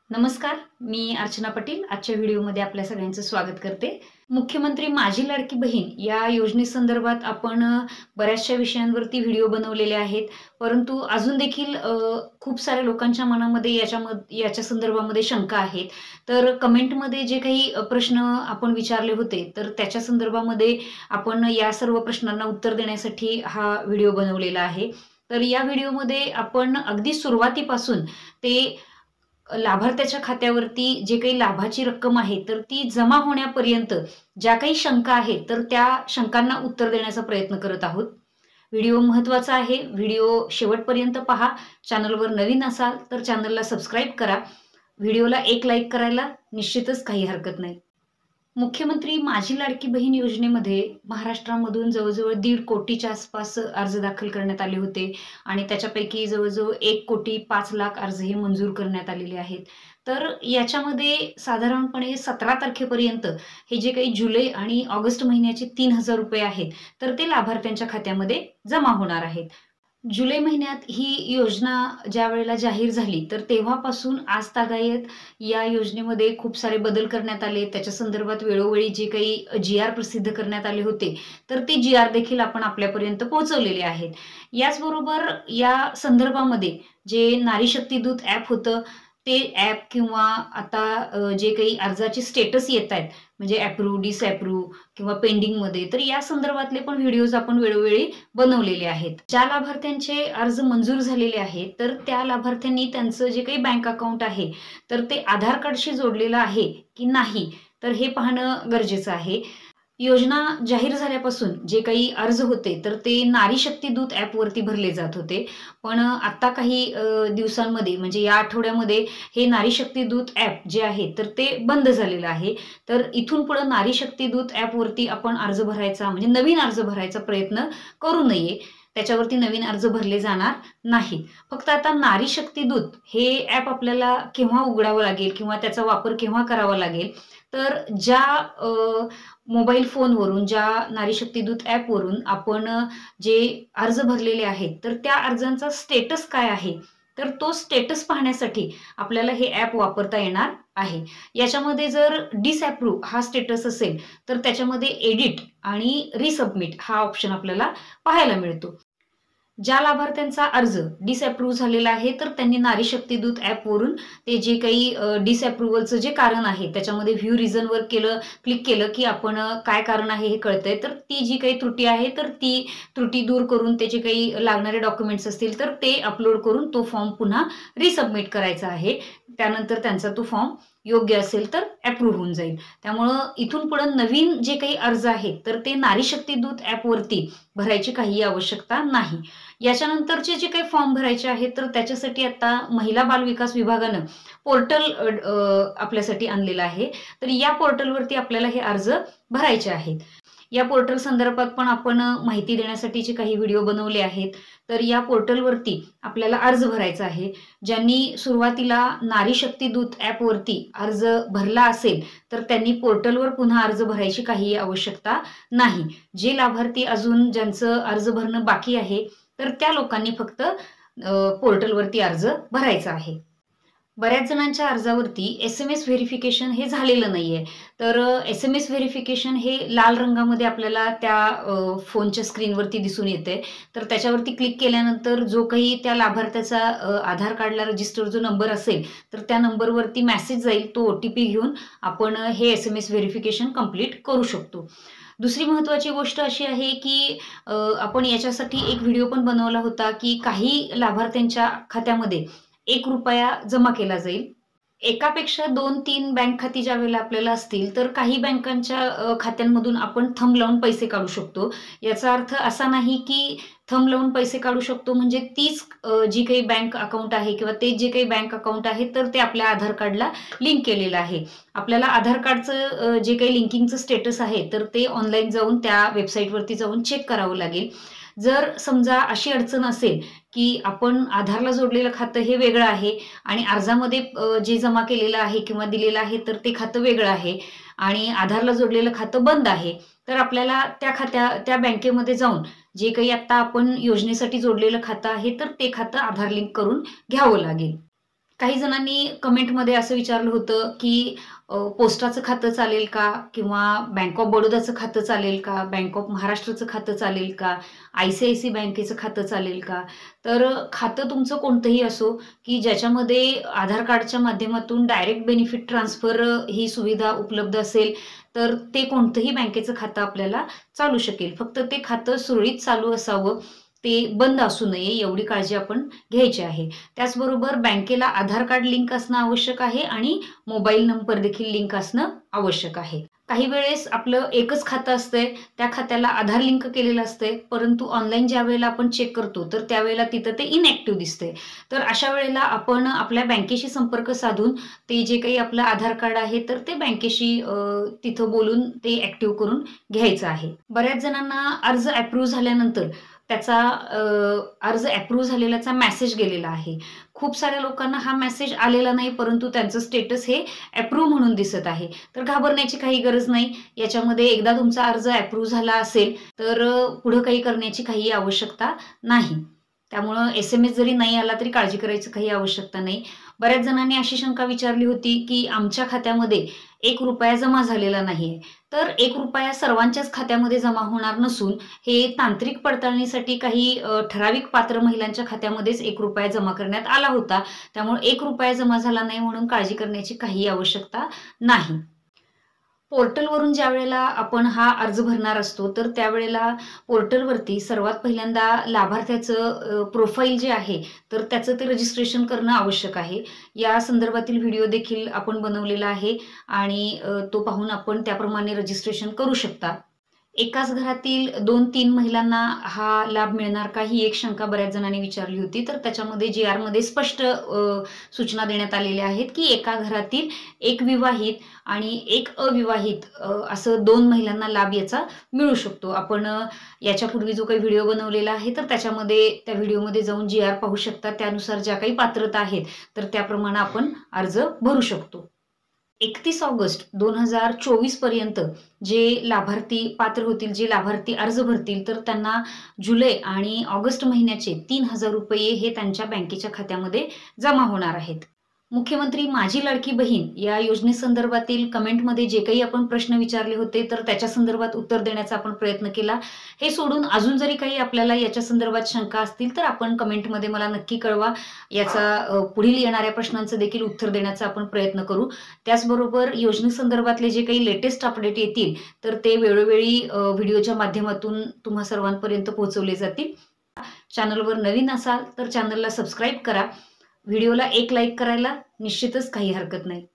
नमस्कार, मी अर्चना पाटील आजच्या व्हिडिओमध्ये आपल्या सगळ्यांचं स्वागत करते. मुख्यमंत्री माझी लाडकी बहीण या योजनेसंदर्भात आपण बऱ्याचशा विषयांवरती व्हिडिओ बनवलेले आहेत. परंतु अजून देखील खूप साऱ्या लोकांच्या मनामध्ये याच्या संदर्भामध्ये शंका आहेत. तर कमेंटमध्ये जे काही प्रश्न आपण विचारले होते, तर त्याच्या संदर्भामध्ये आपण या सर्व प्रश्नांना उत्तर देण्यासाठी हा व्हिडिओ बनवलेला आहे. तर या व्हिडिओमध्ये आपण अगदी सुरुवातीपासून ते लाभार्थ्याच्या खात्यावरती जे काही लाभाची रक्कम आहे तर ती जमा होण्यापर्यंत ज्या काही शंका आहेत तर त्या शंकांना उत्तर देण्याचा प्रयत्न करत आहोत. व्हिडिओ महत्त्वाचा आहे. व्हिडिओ शेवटपर्यंत पहा. चॅनलवर नवीन असाल तर चॅनलला सबस्क्राईब करा. व्हिडिओला एक लाईक करायला निश्चितच काही हरकत नाही. मुख्यमंत्री माझी लाडकी बहीण योजनेमध्ये महाराष्ट्रामधून जवळजवळ 1.5 कोटीच्या आसपास अर्ज दाखल करण्यात आले होते आणि त्याच्यापैकी जवळजवळ 1,05,00,000 अर्ज हे मंजूर करण्यात आलेले आहेत. तर याच्यामध्ये साधारणपणे 17 तारखेपर्यंत हे जे काही जुलै आणि ऑगस्ट महिन्याचे 3,000 रुपये आहेत तर ते लाभार्थ्यांच्या खात्यामध्ये जमा होणार आहेत. जुलै महिन्यात ही योजना ज्या वेळेला जाहीर झाली तर तेव्हापासून आजतागायत या योजनेमध्ये खूप सारे बदल करण्यात आले. त्याच्या संदर्भात वेळोवेळी जे काही जी-आर प्रसिद्ध करण्यात आले होते तर ते जी-आर देखील आपण आपल्यापर्यंत पोहोचवलेले आहेत. याचबरोबर या संदर्भामध्ये जे नारी शक्ती दूत ॲप होतं ते ॲप किंवा आता जे काही अर्जाचे स्टेटस येत आहेत म्हणजे अप्रूव्ह, डिसअप्रूव्ह किंवा पेंडिंगमध्ये, तर या संदर्भातले पण व्हिडिओज आपण वेळोवेळी बनवलेले आहेत. ज्या लाभार्थ्यांचे अर्ज मंजूर झालेले आहेत तर त्या लाभार्थ्यांनी त्यांचं जे काही बँक अकाउंट आहे तर ते आधार कार्डशी जोडलेलं आहे की नाही तर हे पाहणं गरजेचं आहे. योजना जाहीर झाल्यापासून जे काही अर्ज होते तर ते नारी शक्ती दूत ॲपवरती भरले जात होते. पण आता काही दिवसांमध्ये म्हणजे या आठवड्यामध्ये हे नारी शक्ती दूत ॲप जे आहे तर ते बंद झालेलं आहे. तर इथून पुढे नारी शक्ती दूत ॲपवरती आपण अर्ज भरायचा म्हणजे नवीन अर्ज भरायचा प्रयत्न करू नये. त्याच्यावरती नवीन अर्ज भरले जाणार नाहीत. फक्त आता नारी शक्ती दूत हे ॲप आपल्याला केव्हा उघडावं लागेल किंवा त्याचा वापर केव्हा करावा लागेल तर ज्या मोबाईल फोनवरून ज्या नारी शक्ती दूत ॲपवरून आपण जे अर्ज भरलेले आहेत तर त्या अर्जांचा स्टेटस काय आहे तर तो स्टेटस पाहण्यासाठी आपल्याला हे ॲप वापरता येणार आहे. याच्यामध्ये जर डिसअप्रूव्ह हा स्टेटस असेल तर त्याच्यामध्ये एडिट आणि रिसबमिट हा ऑप्शन आपल्याला पाहायला मिळतो. ज्या लाभार्थ्यांचा अर्ज डिसअप्रूव्ह झालेला आहे तर त्यांनी नारी शक्ती दूत ॲपवरून ते जे काही डिसअप्रूव्हलचं जे कारण आहे त्याच्यामध्ये व्ह्यू रिझनवर क्लिक केलं की आपण काय कारण आहे हे कळतंय. तर ती जी काही त्रुटी आहे तर ती त्रुटी दूर करून ते जे काही लागणारे डॉक्युमेंट्स असतील तर ते अपलोड करून तो फॉर्म पुन्हा रिसबमिट करायचा आहे. त्यानंतर त्यांचा तो फॉर्म योग्य असेल तर अप्रूव्ह होऊन जाईल. त्यामुळं इथून पुढे नवीन जे काही अर्ज आहेत तर ते नारी शक्ती दूत ॲपवरती भरायची काही आवश्यकता नाही. याच्यानंतरचे जे काही फॉर्म भरायचे आहेत तर त्याच्यासाठी आता महिला बाल विकास विभागानं पोर्टल आपल्यासाठी आणलेलं आहे. तर या पोर्टलवरती आपल्याला हे अर्ज भरायचे आहेत. या पोर्टल संदर्भात पण आपण माहिती देण्यासाठीचे काही व्हिडिओ बनवले आहेत. तर या पोर्टलवरती आपल्याला अर्ज भरायचा आहे. ज्यांनी सुरुवातीला नारी शक्ती दूत ॲपवरती अर्ज भरला असेल तर त्यांनी पोर्टलवर पुन्हा अर्ज भरायची काही आवश्यकता नाही. जे लाभार्थी अजून ज्यांचं अर्ज भरणं बाकी आहे तर त्या लोकांनी फक्त पोर्टलवरती अर्ज भरायचा आहे. बऱ्याच जणांच्या अर्जावरती SMS व्हेरिफिकेशन हे झालेलं नाहीये. तर SMS व्हेरिफिकेशन हे लाल रंगामध्ये आपल्याला त्या फोनच्या स्क्रीनवरती दिसून येते. तर त्याच्यावरती क्लिक केल्यानंतर जो काही त्या लाभार्थ्याचा आधार कार्डला रजिस्टर जो नंबर असेल तर त्या नंबरवरती मेसेज जाईल. तो OTP घेऊन आपण हे SMS व्हेरिफिकेशन कंप्लीट करू शकतो. दुसरी महत्त्वाची गोष्ट अशी आहे की आपण याच्यासाठी एक व्हिडिओ पण बनवला होता की काही लाभार्थ्यांच्या खात्यामध्ये ₹1 जमा केला जाईल. एकापेक्षा 2-3 बँक खाती ज्यावेळेला आपल्याला असतील तर काही बँकांच्या खात्यांमधून आपण थंब लावून पैसे काढू शकतो. याचा अर्थ असा नाही की थंब लावून पैसे काढू शकतो म्हणजे तीच जी काही बँक अकाउंट आहे किंवा ते जे काही बँक अकाउंट आहे तर ते आपल्या आधार कार्डला लिंक केलेलं आहे. आपल्याला आधार कार्डचं जे काही लिंकिंगचं स्टेटस आहे तर ते ऑनलाईन जाऊन त्या वेबसाईटवरती जाऊन चेक करावं लागेल. जर समजा अशी अडचण असेल की आपण आधारला जोडलेलं खातं हे वेगळं आहे आणि अर्जामध्ये जे जमा केलेलं आहे किंवा दिलेलं आहे तर ते खातं वेगळं आहे आणि आधारला जोडलेलं खातं बंद आहे तर आपल्याला त्या बँकेमध्ये जाऊन जे काही आता आपण योजनेसाठी जोडलेलं खातं आहे तर ते खातं आधार लिंक करून घ्यावं लागेल. काही जणांनी कमेंटमध्ये असं विचारलं होतं, की पोस्टाचं खातं चालेल का? किंवा बँक ऑफ बडोदाचं खातं चालेल का? बँक ऑफ महाराष्ट्राचं खातं चालेल का? आय-सी-आय-सी बँकेचं खातं चालेल का? तर खातं तुमचं कोणतंही असो, की ज्याच्यामध्ये आधार कार्डच्या माध्यमातून डायरेक्ट बेनिफिट ट्रान्सफर ही सुविधा उपलब्ध असेल, तर ते कोणतंही बँकेचं खातं आपल्याला चालू शकेल. फक्त ते खातं सुरळीत चालू असावं, ते बंद असू नये एवढी काळजी आपण घ्यायची आहे. त्याचबरोबर बँकेला आधार कार्ड लिंक असणं आवश्यक आहे आणि मोबाईल नंबर देखील लिंक असणं आवश्यक आहे. काही वेळेस आपलं एकच खातं असतंय, त्या खात्याला आधार लिंक केलेलं असतंय, परंतु ऑनलाईन ज्यावेळेला आपण चेक करतो, तर त्यावेळेला तिथं ते इनॅक्टिव्ह दिसतंय. तर अशा वेळेला आपण आपल्या बँकेशी संपर्क साधून ते जे काही आपलं आधार कार्ड आहे, तर ते बँकेशी तिथं बोलून ते ॲक्टिव्ह करून घ्यायचं आहे. बऱ्याच जणांना अर्ज अप्रूव्ह झाल्यानंतर त्याचा अर्ज अप्रूव्ह झालेल्याचा मेसेज गेलेला आहे. खूप साऱ्या लोकांना हा मेसेज आलेला नाही, परंतु त्यांचं स्टेटस हे अप्रूव्ह म्हणून दिसत आहे. तर घाबरण्याची काही गरज नाही. याच्यामध्ये एकदा तुमचा अर्ज अप्रूव्ह झाला असेल, तर पुढं काही करण्याची काही आवश्यकता नाही. त्यामुळं एस-एम-एस जरी नाही आला, तरी काळजी करायची काही आवश्यकता नाही. बऱ्याच जणांनी अशी शंका विचारली होती, की आमच्या खात्यामध्ये ₹1 जमा झालेला नाहीये. तर ₹1 सर्वांच्याच खात्यामध्ये जमा होणार नसून हे तांत्रिक पडताळणीसाठी काही ठराविक पात्र महिलांच्या खात्यामध्येच ₹1 जमा करण्यात आला होता. त्यामुळे ₹1 जमा झाला नाही म्हणून काळजी करण्याची काहीही आवश्यकता नाही. पोर्टलवरून ज्यावेळेला आपण हा अर्ज भरणार असतो, तर त्यावेळेला पोर्टलवरती सर्वात पहिल्यांदा लाभार्थ्याचं प्रोफाईल जे आहे, तर त्याचं ते रजिस्ट्रेशन करणं आवश्यक आहे. या संदर्भातील व्हिडिओ देखील आपण बनवलेला आहे आणि तो पाहून आपण त्याप्रमाणे रजिस्ट्रेशन करू शकता. एकाच घरातील 2-3 महिलांना हा लाभ मिळणार का? ही एक शंका बऱ्याच जणांनी विचारली होती. तर त्याच्यामध्ये जी-आरमध्ये स्पष्ट सूचना देण्यात आलेल्या आहेत, की एका घरातील एक विवाहित आणि एक अविवाहित असं 2 महिलांना लाभ याचा मिळू शकतो. आपण याच्यापूर्वी जो काही व्हिडिओ बनवलेला आहे, तर त्याच्यामध्ये त्या व्हिडिओमध्ये जाऊन जी-आर पाहू शकता. त्यानुसार ज्या काही पात्रता आहेत, तर त्याप्रमाणे आपण अर्ज भरू शकतो. 31 ऑगस्ट 2024 पर्यंत जे लाभार्थी पात्र होतील, जे लाभार्थी अर्ज भरतील, तर त्यांना जुलै आणि ऑगस्ट महिन्याचे ₹3000 हे त्यांच्या बँकेच्या खात्यामध्ये जमा होणार आहेत. मुख्यमंत्री माझी लाडकी बहीण या योजनेसंदर्भातील कमेंटमध्ये जे काही आपण प्रश्न विचारले होते, तर त्याच्या संदर्भात उत्तर देण्याचा आपण प्रयत्न केला. हे सोडून अजून जरी काही आपल्याला याच्या संदर्भात शंका असतील, तर आपण कमेंटमध्ये मला नक्की कळवा. याचा पुढील येणाऱ्या प्रश्नांचं देखील उत्तर देण्याचा आपण प्रयत्न करू. त्याचबरोबर योजनेसंदर्भातले जे काही लेटेस्ट अपडेट येतील, तर ते वेळोवेळी व्हिडिओच्या माध्यमातून तुम्हा सर्वांपर्यंत पोहोचवले जातील. चॅनलवर नवीन असाल, तर चॅनलला सबस्क्राईब करा. व्हिडिओला एक लाईक करायला निश्चितच काही हरकत नाही.